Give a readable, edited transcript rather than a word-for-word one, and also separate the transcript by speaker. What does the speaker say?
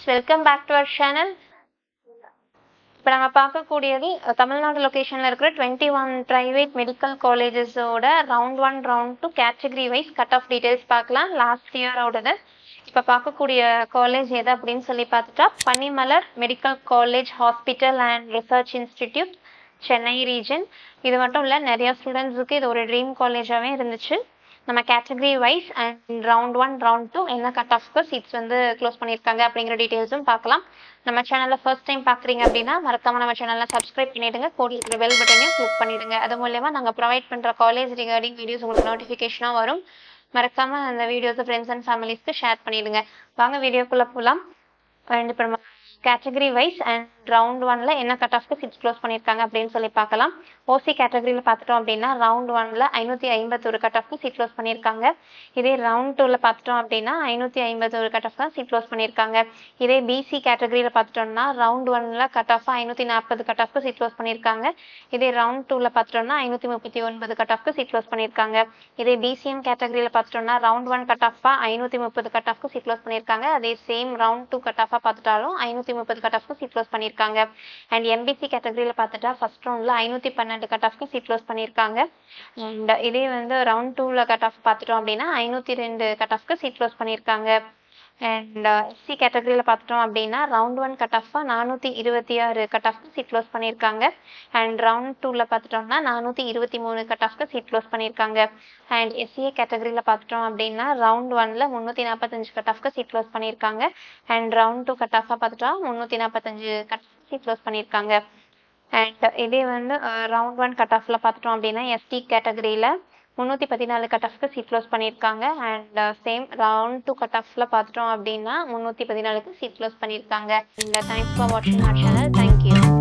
Speaker 1: Welcome back to our channel. இப்போ நம்ம பார்க்கக்கூடியது தமிழ்நாடு லொக்கேஷனில் இருக்கிற 21 ப்ரைவேட் மெடிக்கல் காலேஜஸோட round 1 round 2 category wise cut off details பார்க்கலாம். லாஸ்ட் இயரோடது. இப்போ பார்க்கக்கூடிய காலேஜ் எது அப்படின்னு சொல்லி பார்த்துட்டா Panimalar medical college hospital and research institute, Chennai region. இது மட்டும் இல்லை, நிறையா ஸ்டூடெண்ட்ஸுக்கு இது ஒரு ட்ரீம் காலேஜாகவே இருந்துச்சு. நம்ம category wise and round 1 round 2 என்ன கட் ஆஃப்க்கு சீட்ஸ் வந்து க்ளோஸ் பண்ணியிருக்காங்க அப்படிங்கிற டீட்டெயில்ஸும் பார்க்கலாம். நம்ம சேனலில் ஃபர்ஸ்ட் டைம் பார்க்குறீங்க அப்படின்னா மறக்காம நம்ம சேனலில் சப்ஸ்கிரைப் பண்ணிவிடுங்க. கூட இருக்கிற பெல் பட்டனையும் கிளிக் பண்ணிவிடுங்க. அது மூலயமா நாங்கள் ப்ரொவைட் பண்ணுற காலேஜ் ரிகார்டிங் வீடியோஸ் உங்களுக்கு நோட்டிஃபிகேஷனாக வரும். மறக்காமல் அந்த வீடியோஸை ஃப்ரெண்ட்ஸ் அண்ட் ஃபேமிலிஸ்க்கு ஷேர் பண்ணிவிடுங்க. வாங்க வீடியோக்குள்ளே போகலாம். அண்ட் இப்போ நம்ம கேட்டகரி வைஸ் அண்ட் ரவுண்ட் 1ல என்ன கட் ஆஃப்க்கு சீட்ஸ் க்ளோஸ் பண்ணியிருக்காங்க அப்படின்னு சொல்லி பார்க்கலாம். ஓசி கேட்டகரியில் பார்த்துட்டோம் அப்படின்னா ரவுண்ட் 1ல 551 கட் ஆஃப்க்கு சீட் க்ளோஸ் பண்ணியிருக்காங்க. இதே ரவுண்ட் 2ல பார்த்துட்டோம் அப்படின்னா 551 கட் ஆஃப் தான் சீட் க்ளோஸ் பண்ணியிருக்காங்க. இதே பிசி கேட்டகரியில் பார்த்துட்டோம்னா ரவுண்ட் 1ல கட் ஆஃப் 540 கட் ஆஃப்க்கு சீட் க்ளோஸ் பண்ணியிருக்காங்க. இதே ரவுண்ட் 2ல பார்த்துட்டோம்னா 539 கட் ஆஃப்க்கு சீட் க்ளோஸ் பண்ணியிருக்காங்க. இதே பிசிஎம் கேட்டகரியில் பார்த்துட்டோம்னா ரவுண்ட் 1 கட் ஆஃபா 530 கட் ஆஃப்க்கு சீட் க்ளோஸ் பண்ணியிருக்காங்க. அதே சேம் ரவுண்ட் 2 கட் ஆஃபா பார்த்துட்டாலும் 530 கட் ஆஃப்க்கு சீட் க்ளோஸ் பண்ணியிருக்காங்க. அண்ட் எம்பிசி கேட்டகரியில் பார்த்துட்டா ஃபர்ஸ்ட் ரவுண்டில் 512 கட் ஆஃப்க்கு சீட் க்ளோஸ் பண்ணியிருக்காங்க. அண்ட் இதே வந்து ரவுண்ட் 2ல கட் ஆஃப் பார்த்துட்டோம் அப்படின்னா 502 கட் ஆஃப்க்கு சீட் க்ளோஸ் பண்ணியிருக்காங்க. அண்ட் எஸ்சி கேட்டகரியில் பார்த்துட்டோம் அப்படின்னா ரவுண்ட் 1 கட் ஆஃபா 426 கட் ஆஃப்க்கு சீட் க்ளோஸ் பண்ணியிருக்காங்க. அண்ட் ரவுண்ட் 2ல பார்த்துட்டோம்னா 423 கட் ஆஃப்க்கு சீட் க்ளோஸ் பண்ணியிருக்காங்க. அண்ட் எஸ்சிஏ கேட்டகரியில் பார்த்துட்டோம் அப்படின்னா ரவுண்ட் 1ல 345 கட் ஆஃப்க்கு சீட் க்ளோஸ் பண்ணியிருக்காங்க. அண்ட் ரவுண்ட் 2 கட் ஆஃபாக பார்த்துட்டா 345 கட் சீட் க்ளோஸ் பண்ணியிருக்காங்க. அண்ட் இதே வந்து ரவுண்ட் 1 கட் ஆஃபில் பார்த்துட்டோம் அப்படின்னா எஸ்டி கேட்டகரியில் 314 கட் ஆஃப்க்கு சீட் க்ளோஸ் பண்ணியிருக்காங்க. அண்ட் சேம் ரவுண்ட் 2 கட் ஆஃபில் பார்த்துட்டோம் அப்படின்னா 314க்கு சீட் க்ளோஸ் பண்ணியிருக்காங்க. அண்ட் தேங்க்ஸ் ஃபார் வாட்சிங் அவர் சேனல். தேங்க்யூ.